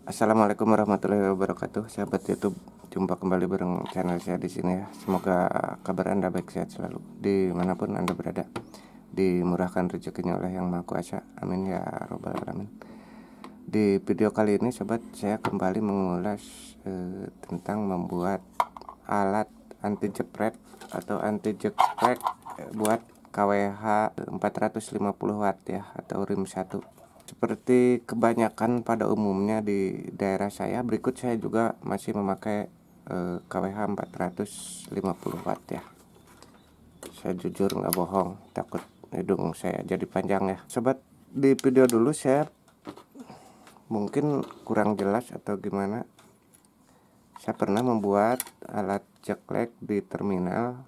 Assalamualaikum warahmatullahi wabarakatuh, sahabat YouTube. Jumpa kembali bareng channel saya di sini ya. Semoga kabar Anda baik, sehat selalu dimanapun Anda berada, dimurahkan rezekinya oleh Yang Maha Kuasa. Amin ya robbal alamin. Di video kali ini, sobat, saya kembali mengulas tentang membuat alat anti jepret atau anti jeklek buat KWH 450 watt ya, atau rim 1. Seperti kebanyakan pada umumnya di daerah saya, berikut saya juga masih memakai KWH 450 watt ya. Saya jujur nggak bohong, takut hidung saya jadi panjang ya. Sobat, di video dulu saya mungkin kurang jelas atau gimana. Saya pernah membuat alat jeklek di terminal.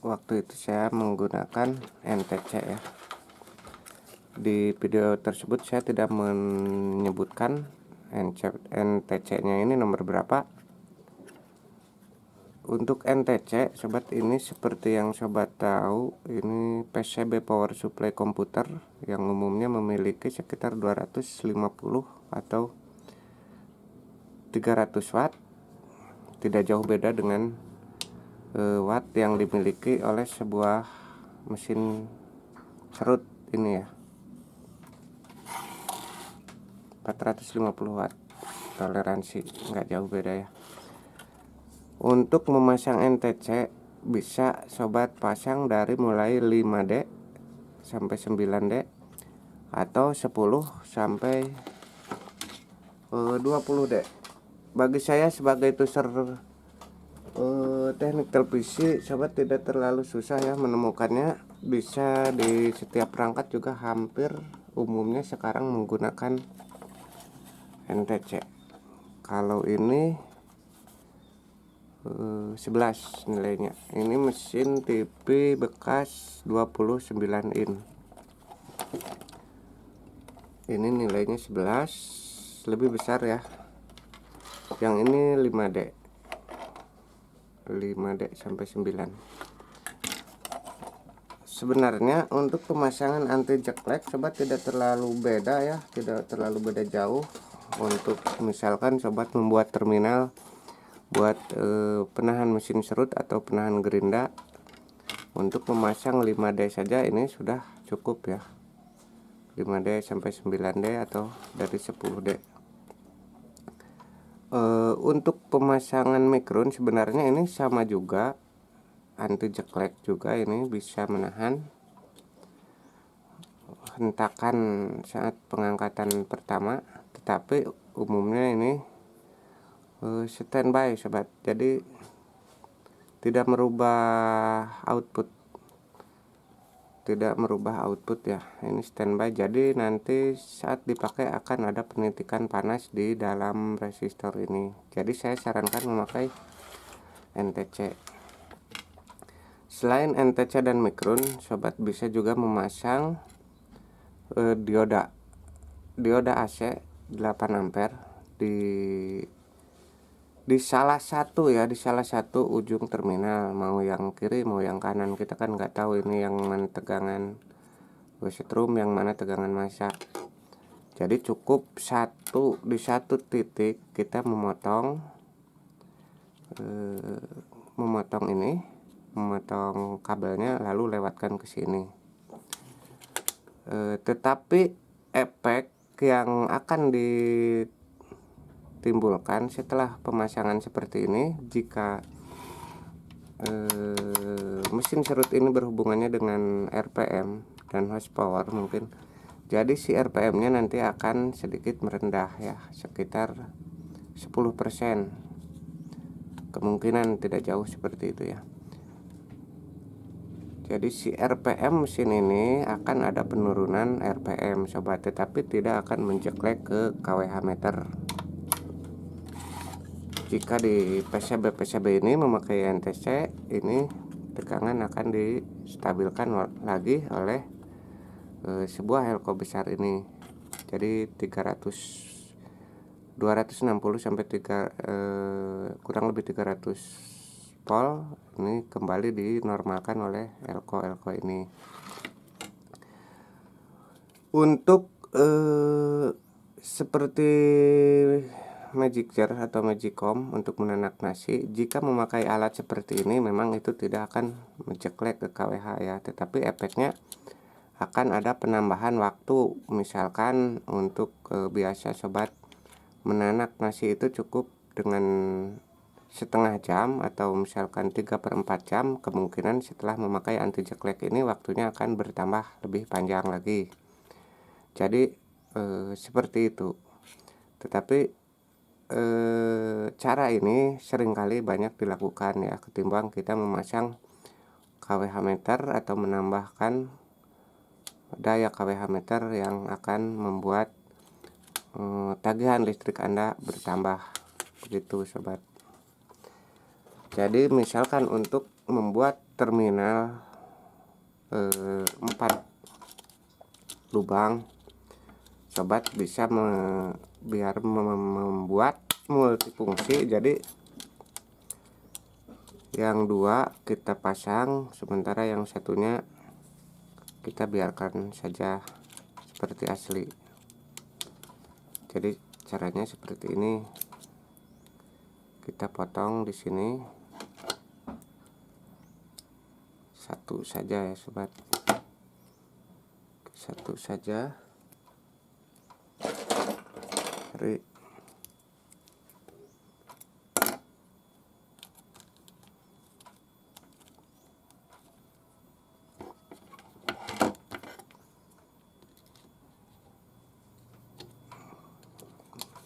Waktu itu saya menggunakan NTC ya. Di video tersebut saya tidak menyebutkan NTC-nya ini nomor berapa. Untuk NTC, sobat, ini seperti yang sobat tahu, ini PCB power supply komputer yang umumnya memiliki sekitar 250 atau 300 watt. Tidak jauh beda dengan watt yang dimiliki oleh sebuah mesin serut ini ya, 450 watt toleransi, nggak jauh beda ya. Untuk memasang NTC bisa sobat pasang dari mulai 5D sampai 9D atau 10 sampai 20D. Bagi saya sebagai user teknik televisi, sobat, tidak terlalu susah ya menemukannya. Bisa di setiap perangkat juga hampir umumnya sekarang menggunakan NTC. Kalau ini 11 nilainya. Ini mesin TV bekas 29 in. Ini nilainya 11, lebih besar ya. Yang ini 5D. 5D sampai 9. Sebenarnya untuk pemasangan anti jeklek, sobat, tidak terlalu beda ya, tidak terlalu beda jauh. Untuk misalkan sobat membuat terminal buat penahan mesin serut atau penahan gerinda, untuk memasang 5D saja ini sudah cukup ya. 5D sampai 9D atau dari 10D. Untuk pemasangan mikron sebenarnya ini sama juga, anti jeklek juga, ini bisa menahan hentakan saat pengangkatan pertama, tetapi umumnya ini standby, sobat. Jadi tidak merubah output, ya. Ini standby, jadi nanti saat dipakai akan ada penitikan panas di dalam resistor ini. Jadi saya sarankan memakai NTC. Selain NTC dan mikron, sobat bisa juga memasang dioda AC 8 ampere di salah satu ujung terminal, mau yang kiri mau yang kanan, kita kan nggak tahu ini yang mana tegangan setrum, yang mana tegangan massa. Jadi cukup di satu titik kita memotong kabelnya lalu lewatkan ke sini. Tetapi efek yang akan ditimbulkan setelah pemasangan seperti ini, jika mesin serut ini berhubungannya dengan RPM dan horsepower mungkin, jadi si RPM-nya nanti akan sedikit merendah ya, sekitar 10%. Kemungkinan tidak jauh seperti itu ya. Jadi si RPM mesin ini akan ada penurunan RPM, sobat, tetapi tidak akan menjeklek ke KWH meter. Jika di PCB ini memakai NTC, ini tegangan akan distabilkan lagi oleh sebuah elko besar ini. Jadi 260 sampai kurang lebih 300 volt ini kembali dinormalkan oleh elko ini. Untuk seperti magic jar atau magicom untuk menanak nasi. Jika memakai alat seperti ini memang itu tidak akan menceklek ke KWH ya, tetapi efeknya akan ada penambahan waktu. Misalkan untuk biasa sobat menanak nasi itu cukup dengan setengah jam atau misalkan 3/4 jam, kemungkinan setelah memakai anti ceklek ini waktunya akan bertambah lebih panjang lagi. Jadi seperti itu. Tetapi cara ini seringkali banyak dilakukan ya, ketimbang kita memasang KWH meter atau menambahkan daya KWH meter yang akan membuat tagihan listrik Anda bertambah. Begitu sobat. Jadi misalkan untuk membuat terminal 4 lubang, sobat bisa biar membuat multifungsi. Jadi yang 2 kita pasang, sementara yang satunya kita biarkan saja seperti asli. Jadi caranya seperti ini. Kita potong di sini satu saja ya sobat, satu saja.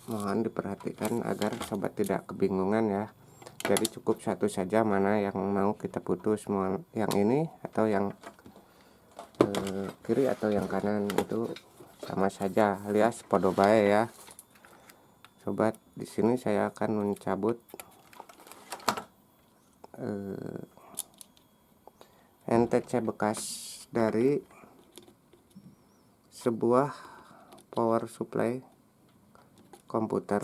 Mohon diperhatikan agar sobat tidak kebingungan ya. Jadi cukup satu saja, mana yang mau kita putus, mau yang ini atau yang kiri atau yang kanan, itu sama saja alias podo bae ya sobat. Di sini saya akan mencabut NTC bekas dari sebuah power supply komputer,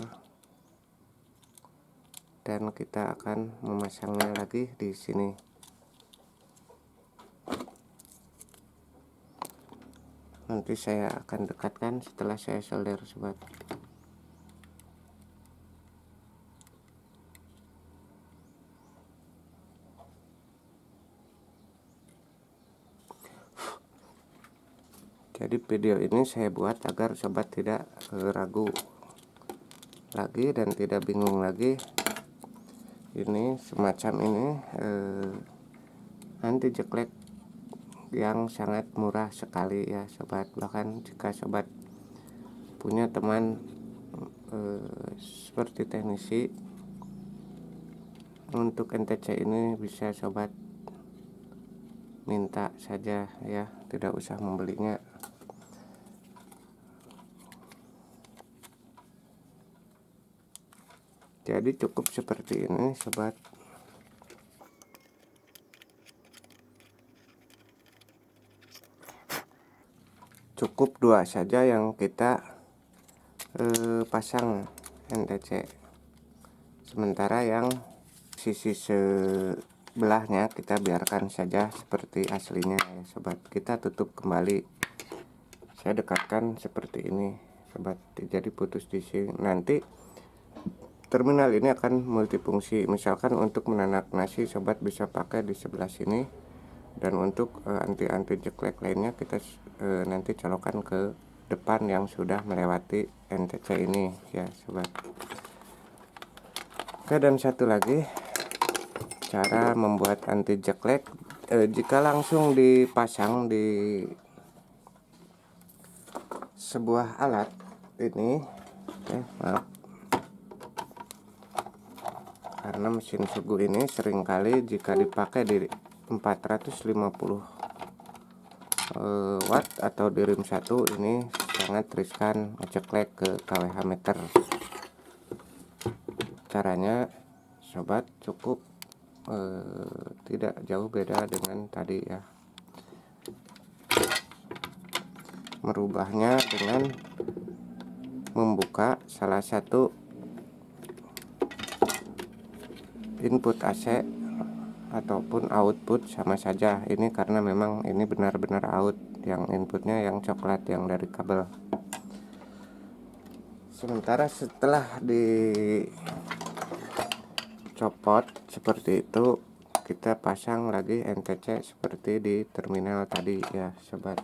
dan kita akan memasangnya lagi di sini. Nanti saya akan dekatkan setelah saya solder sobat. Jadi video ini saya buat agar sobat tidak ragu lagi dan tidak bingung lagi. Ini semacam ini anti ceklek yang sangat murah sekali ya sobat. Bahkan jika sobat punya teman seperti teknisi untuk NTC ini, bisa sobat minta saja ya, tidak usah membelinya. Jadi cukup seperti ini sobat. Cukup 2 saja yang kita pasang NTC, sementara yang sisi sebelahnya kita biarkan saja seperti aslinya ya sobat. Kita tutup kembali, saya dekatkan seperti ini sobat. Jadi putus di sini. Nanti terminal ini akan multifungsi. Misalkan untuk menanak nasi, sobat bisa pakai di sebelah sini, dan untuk anti ceklek lainnya kita nanti colokan ke depan yang sudah melewati NTC ini ya sobat. Oke, dan satu lagi cara membuat anti ceklek jika langsung dipasang di sebuah alat ini, maaf, karena mesin sugu ini seringkali jika dipakai di 450 watt atau di rim 1 ini sangat riskan ngeceklek ke KWH meter. Caranya sobat cukup tidak jauh beda dengan tadi ya. Merubahnya dengan membuka salah satu input AC ataupun output, sama saja ini, karena memang ini benar-benar out, yang inputnya yang coklat yang dari kabel. Sementara setelah dicopot seperti itu, kita pasang lagi NTC seperti di terminal tadi ya sobat.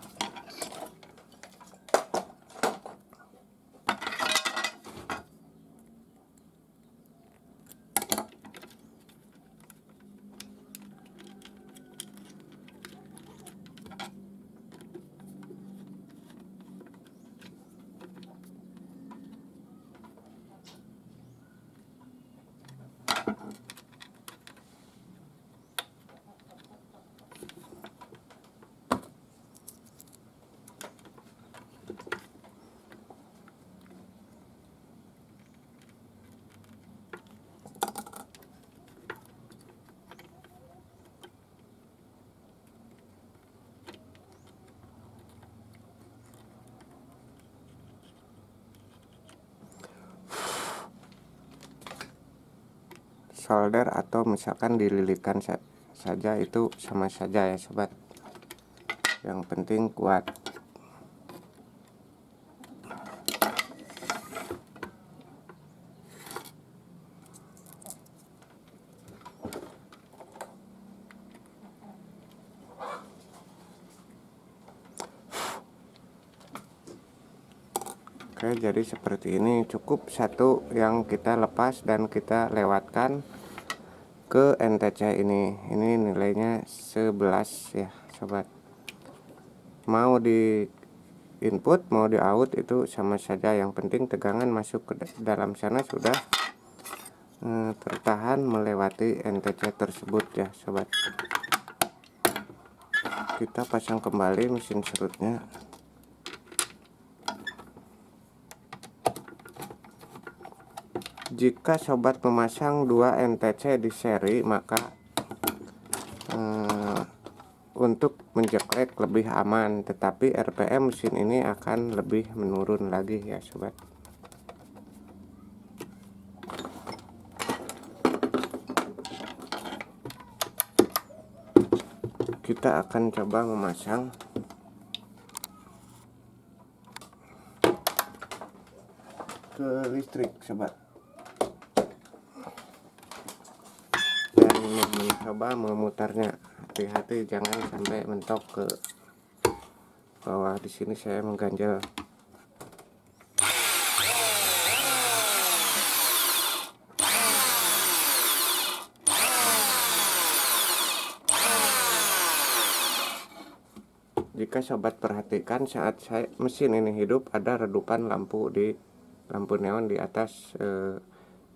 Solder atau misalkan dililitkan saja itu sama saja ya sobat, yang penting kuat. Oke, jadi seperti ini, cukup satu yang kita lepas dan kita lewatkan ke NTC ini nilainya 11 ya sobat. Mau di input mau di out itu sama saja, yang penting tegangan masuk ke dalam sana sudah tertahan melewati NTC tersebut ya sobat. Kita pasang kembali mesin serutnya. Jika sobat memasang 2 NTC di seri, maka untuk menjeklek lebih aman, tetapi RPM mesin ini akan lebih menurun lagi ya sobat. Kita akan coba memasang ke listrik sobat, dan mencoba memutarnya. Hati-hati jangan sampai mentok ke bawah. Di sini saya mengganjel. Jika sobat perhatikan, saat mesin ini hidup, ada redupan lampu neon di atas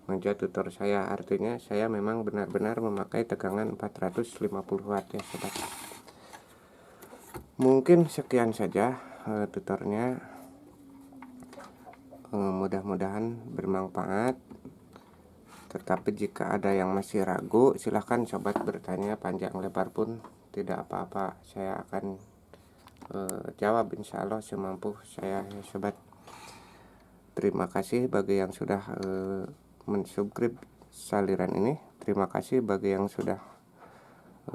meja tutor saya. Artinya saya memang benar-benar memakai tegangan 450 watt ya sobat. Mungkin sekian saja tutornya. Mudah-mudahan bermanfaat. Tetapi jika ada yang masih ragu, silahkan sobat bertanya panjang lebar pun tidak apa-apa. Saya akan jawab insya Allah semampu saya ya sobat. Terima kasih bagi yang sudah mensubscribe saliran ini. Terima kasih bagi yang sudah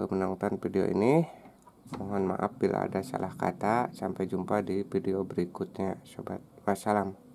menonton video ini. Mohon maaf bila ada salah kata. Sampai jumpa di video berikutnya sobat. Wassalam.